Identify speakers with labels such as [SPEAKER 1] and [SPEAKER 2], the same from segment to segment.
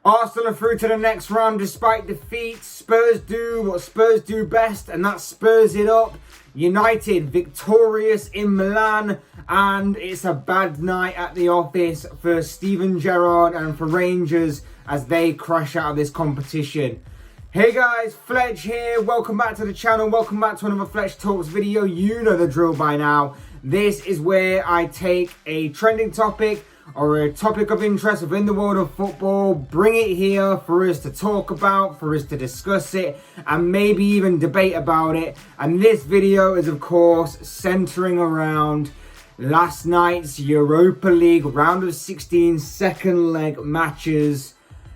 [SPEAKER 1] Arsenal are through to the next round despite defeat. Spurs do what Spurs do best, and that's Spurs it up. United victorious in Milan, and it's a bad night at the office for Steven Gerrard and for Rangers as they crash out of this competition. Hey guys, Fletch here. Welcome back to the channel. Welcome back to another Fletch Talks video. You know the drill by now. This is where I take a trending topic or a topic of interest within the world of football, bring it here for us to talk about, for us to discuss it, and maybe even debate about it. And this video is, of course, centering around last night's Europa League round of 16 second leg matches.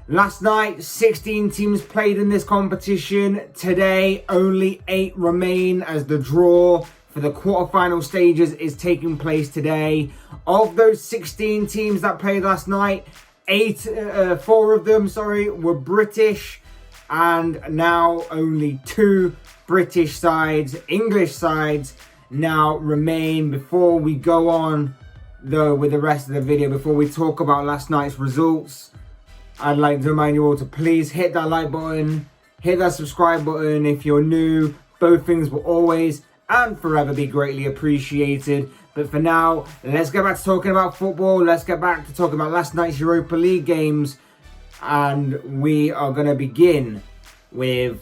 [SPEAKER 1] Last night, 16 teams played in this competition. Today, only 8 remain as the draw for the quarterfinal stages is taking place today. Of those 16 teams that played last night, 4 of them were British, and now only 2 British sides, English sides, now remain. Before we go on, though, with the rest of the video, before we talk about last night's results, I'd like to remind you all to please hit that like button, hit that subscribe button if you're new. Both things will always and forever be greatly appreciated. But for now, let's get back to talking about football. Let's get back to talking about last night's Europa League games. And we are going to begin with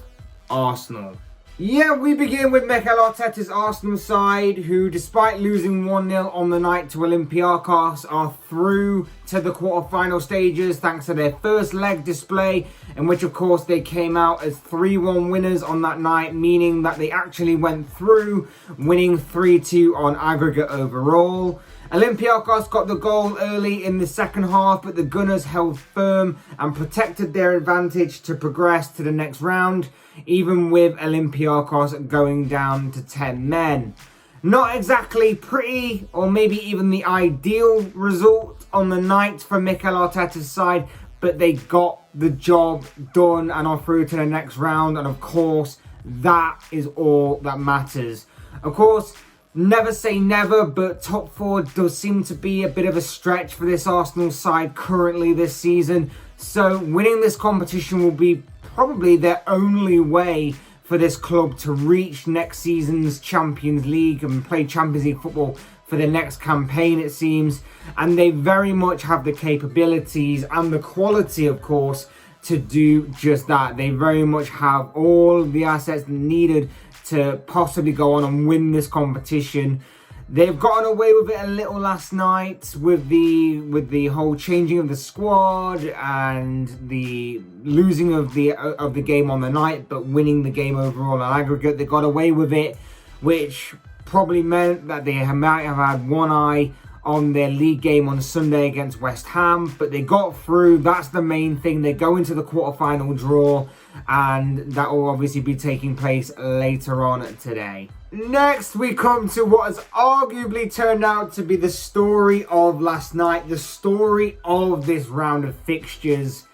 [SPEAKER 1] Arsenal. Yeah, we begin with Mikel Arteta's Arsenal side, who, despite losing 1-0 on the night to Olympiacos, are through to the quarter-final stages thanks to their first leg display, in which, of course, they came out as 3-1 winners on that night, meaning that they actually went through, winning 3-2 on aggregate overall. Olympiacos got the goal early in the second half, but the Gunners held firm and protected their advantage to progress to the next round, even with Olympiacos going down to 10 men. Not exactly pretty, or maybe even the ideal result on the night for Mikel Arteta's side, but they got the job done and are through to the next round, and of course, that is all that matters. Of course, never say never, but top 4 does seem to be a bit of a stretch for this Arsenal side currently this season. So winning this competition will be probably their only way for this club to reach next season's Champions League and play Champions League football for the next campaign, it seems. And they very much have the capabilities and the quality, of course, to do just that. They very much have all the assets needed to possibly go on and win this competition. They've gotten away with it a little last night with the whole changing of the squad and the losing of the game on the night, but winning the game overall on aggregate. They got away with it, which probably meant that they might have had one eye on their league game on Sunday against West Ham, but they got through. That's the main thing. They go into the quarterfinal draw, and that will obviously be taking place later on today. Next, we come to what has arguably turned out to be the story of last night, the story of this round of fixtures.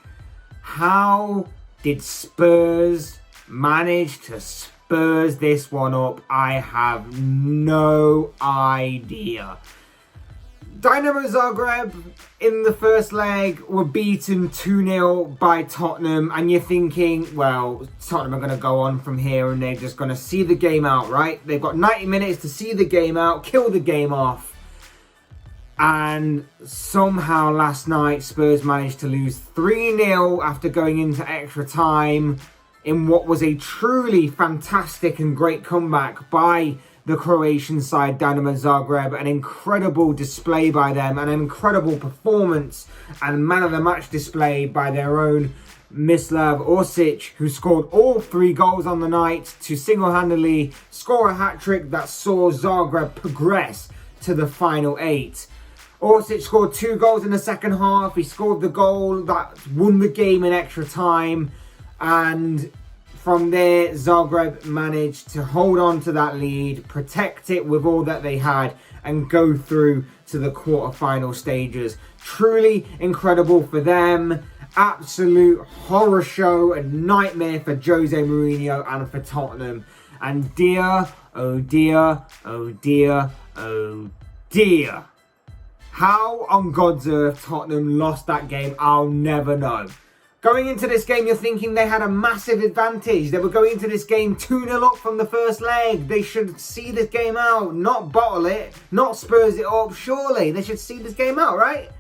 [SPEAKER 1] How did Spurs manage to Spurs this one up? I have no idea. Dynamo Zagreb in the first leg were beaten 2-0 by Tottenham, and you're thinking, well, Tottenham are going to go on from here and they're just going to see the game out, right? They've got 90 minutes to see the game out, kill the game off. And somehow last night, Spurs managed to lose 3-0 after going into extra time in what was a truly fantastic and great comeback by the Croatian side, Dynamo Zagreb. An incredible display by them, an incredible performance and man of the match display by their own Mislav Orsic, who scored all 3 goals on the night to single-handedly score a hat-trick that saw Zagreb progress to the final 8. Orsic scored 2 goals in the second half. He scored the goal that won the game in extra time, and from there, Zagreb managed to hold on to that lead, protect it with all that they had, and go through to the quarter-final stages. Truly incredible for them. Absolute horror show and nightmare for Jose Mourinho and for Tottenham. And dear, oh dear, oh dear, oh dear, how on God's earth Tottenham lost that game, I'll never know. Going into this game, you're thinking they had a massive advantage. They were going into this game 2-0 up from the first leg. They should see this game out, not bottle it, not Spurs it up. Surely they should see this game out, right?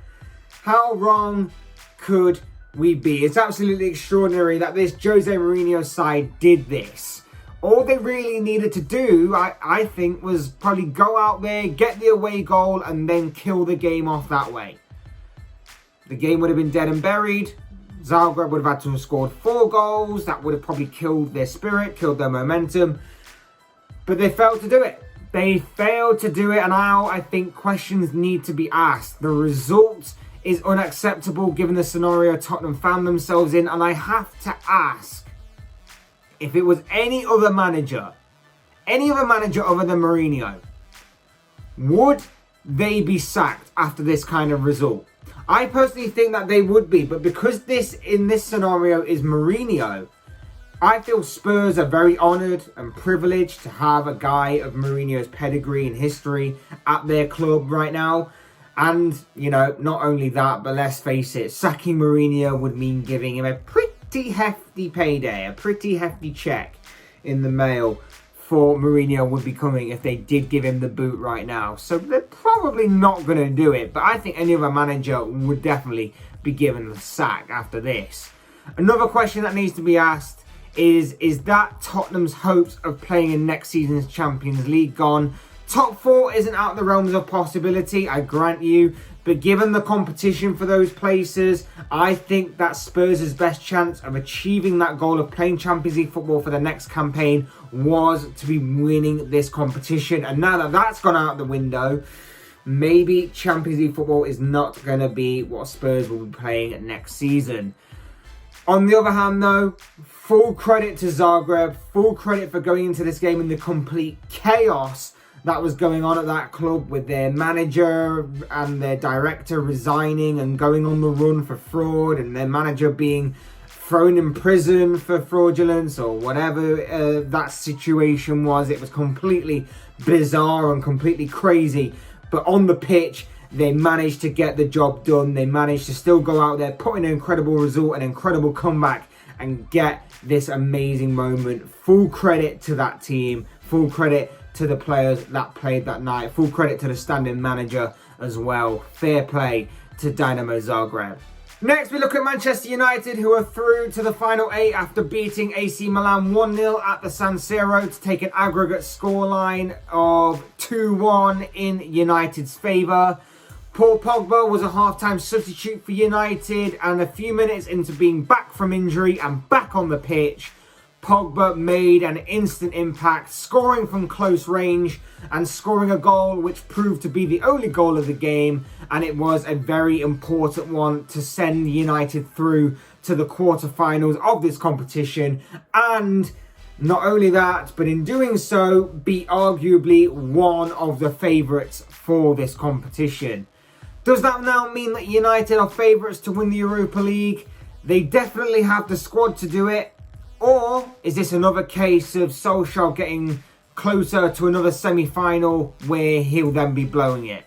[SPEAKER 1] How wrong could we be? It's absolutely extraordinary that this Jose Mourinho side did this. All they really needed to do, I think, was probably go out there, get the away goal, and then kill the game off that way. The game would have been dead and buried. Zagreb would have had to have scored 4 goals. That would have probably killed their spirit, killed their momentum. But they failed to do it. They failed to do it, and now I think questions need to be asked. The result is unacceptable given the scenario Tottenham found themselves in, and I have to ask, if it was any other manager other than Mourinho, would they be sacked after this kind of result? I personally think that they would be, but because this, in this scenario, is Mourinho, I feel Spurs are very honoured and privileged to have a guy of Mourinho's pedigree and history at their club right now. And, you know, not only that, but let's face it, sacking Mourinho would mean giving him a pretty hefty payday, a pretty hefty check in the mail for Mourinho would be coming if they did give him the boot right now. So they're probably not going to do it, but I think any other manager would definitely be given the sack after this. Another question that needs to be asked is that Tottenham's hopes of playing in next season's Champions League gone? Top 4 isn't out of the realms of possibility, I grant you, but given the competition for those places, I think that Spurs' best chance of achieving that goal of playing Champions League football for the next campaign was to be winning this competition. And now that that's gone out the window, maybe Champions League football is not going to be what Spurs will be playing next season. On the other hand, though, full credit to Zagreb, full credit for going into this game in the complete chaos that was going on at that club, with their manager and their director resigning and going on the run for fraud, and their manager being thrown in prison for fraudulence or whatever that situation was. It was completely bizarre and completely crazy. But on the pitch, they managed to get the job done. They managed to still go out there, put in an incredible result, an incredible comeback, and get this amazing moment. Full credit to that team. Full credit to the players that played that night. Full credit to the standing manager as well. Fair play to Dynamo Zagreb. Next, we look at Manchester United, who are through to the final 8 after beating AC Milan 1-0 at the San Siro to take an aggregate scoreline of 2-1 in United's favour. Paul Pogba was a half-time substitute for United, and a few minutes into being back from injury and back on the pitch, Pogba made an instant impact, scoring from close range and scoring a goal which proved to be the only goal of the game, and it was a very important one to send United through to the quarterfinals of this competition, and not only that, but in doing so, be arguably one of the favourites for this competition. Does that now mean that United are favourites to win the Europa League? They definitely have the squad to do it. Or is this another case of Solskjaer getting closer to another semi-final where he'll then be blowing it?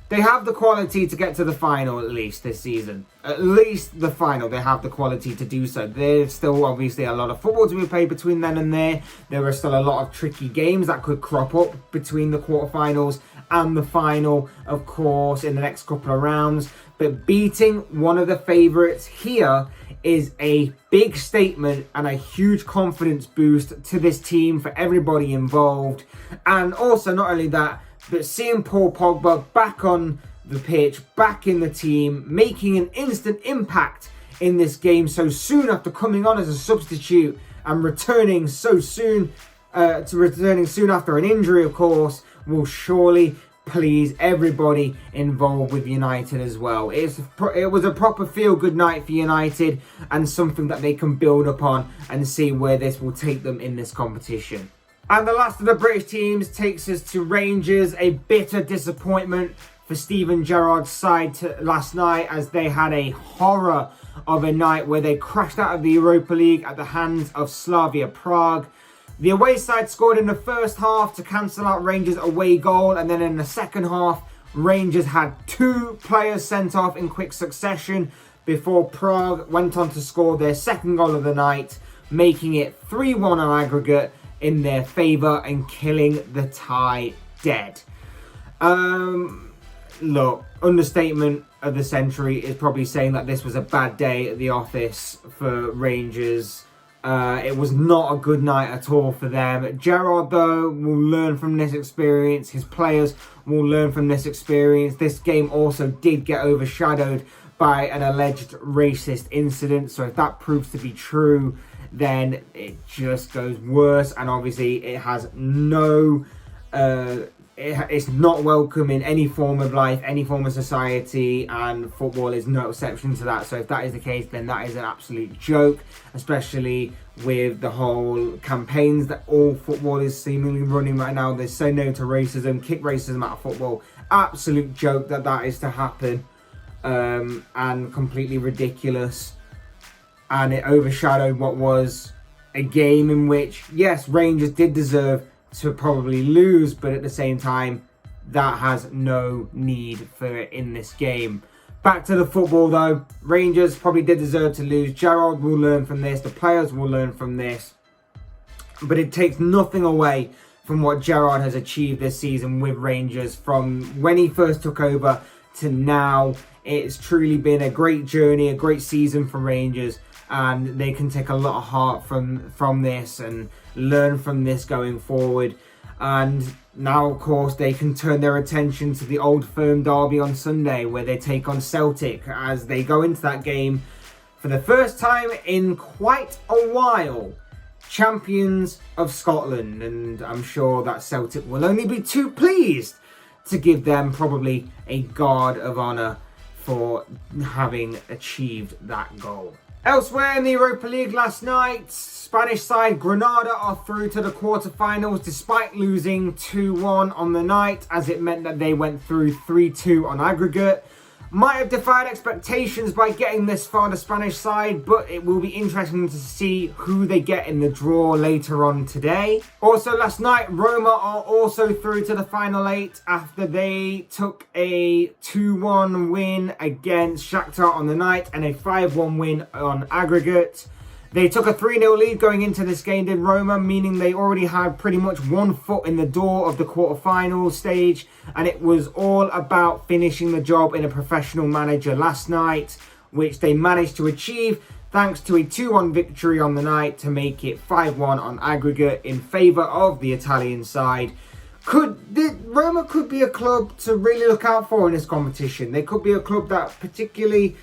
[SPEAKER 1] They have the quality to get to the final at least this season. At least the final, they have the quality to do so. There's still obviously a lot of football to be played between then and there. There are still a lot of tricky games that could crop up between the quarterfinals and the final, of course, in the next couple of rounds. But beating one of the favourites here is a big statement and a huge confidence boost to this team for everybody involved. And also, not only that, but seeing Paul Pogba back on the pitch, back in the team, making an instant impact in this game so soon after coming on as a substitute and returning so soon, returning soon after an injury, of course, will surely please everybody involved with United as well. It was a proper feel-good night for United, and something that they can build upon and see where this will take them in this competition. And the last of the British teams takes us to Rangers. A bitter disappointment for Steven Gerrard's side last night, as they had a horror of a night where they crashed out of the Europa League at the hands of Slavia Prague. The away side scored in the first half to cancel out Rangers' away goal, and then in the second half, Rangers had 2 players sent off in quick succession before Prague went on to score their second goal of the night, making it 3-1 on aggregate in their favour and killing the tie dead. Look, understatement of the century is probably saying that this was a bad day at the office for Rangers. It was not a good night at all for them. Gerrard, though, will learn from this experience. His players will learn from this experience. This game also did get overshadowed by an alleged racist incident. So if that proves to be true, then it just goes worse. And obviously it has no... it's not welcome in any form of life, any form of society, and football is no exception to that. So if that is the case, then that is an absolute joke, especially with the whole campaigns that all football is seemingly running right now. They say no to racism, kick racism out of football. Absolute joke that is to happen, and completely ridiculous. And it overshadowed what was a game in which, yes, Rangers did deserve to probably lose, but at the same time, that has no need for it in this game. Back to the football though, Rangers probably did deserve to lose. Gerrard will learn from this, the players will learn from this, but it takes nothing away from what Gerrard has achieved this season with Rangers from when he first took over to now. It's truly been a great journey, a great season for Rangers, and they can take a lot of heart from this and learn from this going forward. And now, of course, they can turn their attention to the Old Firm derby on Sunday, where they take on Celtic, as they go into that game for the first time in quite a while, champions of Scotland. And I'm sure that Celtic will only be too pleased to give them probably a guard of honour for having achieved that goal. Elsewhere in the Europa League last night, Spanish side Granada are through to the quarterfinals despite losing 2-1 on the night, as it meant that they went through 3-2 on aggregate. Might have defied expectations by getting this far, the Spanish side, but it will be interesting to see who they get in the draw later on today. Also last night, Roma are also through to the final 8 after they took a 2-1 win against Shakhtar on the night and a 5-1 win on aggregate. They took a 3-0 lead going into this game in Roma, meaning they already had pretty much one foot in the door of the quarterfinal stage, and it was all about finishing the job in a professional manager last night, which they managed to achieve thanks to a 2-1 victory on the night to make it 5-1 on aggregate in favour of the Italian side. Roma could be a club to really look out for in this competition. They could be a club that particularly,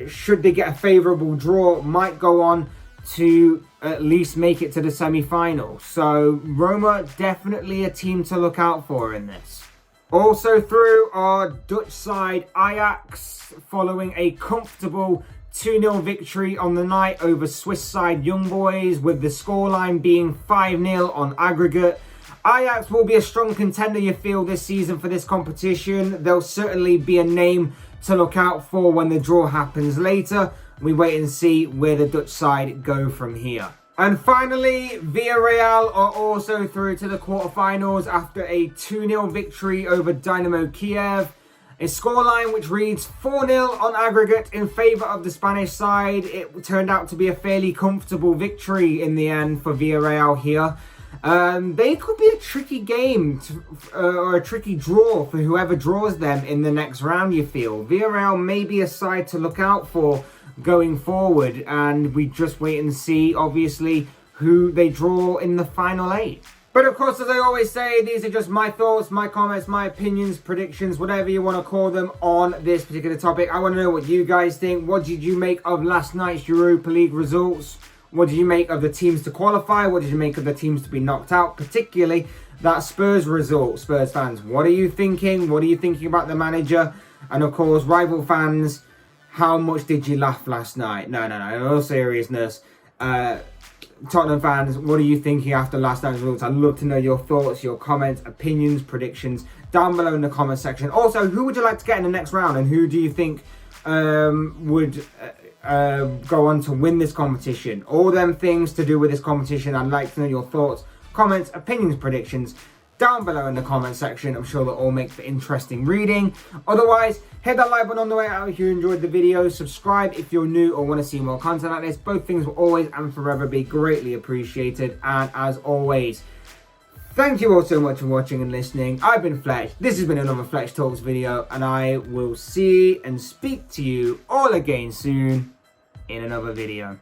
[SPEAKER 1] should they get a favourable draw, might go on to at least make it to the semi-final. So Roma, definitely a team to look out for in this. Also through our Dutch side Ajax, following a comfortable 2-0 victory on the night over Swiss side Young Boys, with the scoreline being 5-0 on aggregate. Ajax will be a strong contender, you feel, this season for this competition. They'll certainly be a name to look out for when the draw happens later. We wait and see where the Dutch side go from here. And finally, Villarreal are also through to the quarterfinals after a 2-0 victory over Dynamo Kiev. A scoreline which reads 4-0 on aggregate in favour of the Spanish side. It turned out to be a fairly comfortable victory in the end for Villarreal here. They could be a tricky game or a tricky draw for whoever draws them in the next round, you feel. Villarreal may be a side to look out for going forward, and we just wait and see, obviously, who they draw in the final 8. But of course, as I always say, these are just my thoughts, my comments, my opinions, predictions, whatever you want to call them on this particular topic. I want to know what you guys think. What did you make of last night's Europa League results? What did you make of the teams to qualify? What did you make of the teams to be knocked out? Particularly that Spurs result. Spurs fans, what are you thinking? What are you thinking about the manager? And of course, rival fans, how much did you laugh last night? No, in all seriousness. Tottenham fans, what are you thinking after last night's results? I'd love to know your thoughts, your comments, opinions, predictions down below in the comment section. Also, who would you like to get in the next round, and who do you think would go on to win this competition? All them things to do with this competition, I'd like to know your thoughts, comments, opinions, predictions down below in the comment section. I'm sure they'll all make for interesting reading. Otherwise, hit that like button on the way out if you enjoyed the video. Subscribe if you're new or want to see more content like this. Both things will always and forever be greatly appreciated. And as always, thank you all so much for watching and listening. I've been Fletch. This has been another Fletch Talks video, and I will see and speak to you all again soon in another video.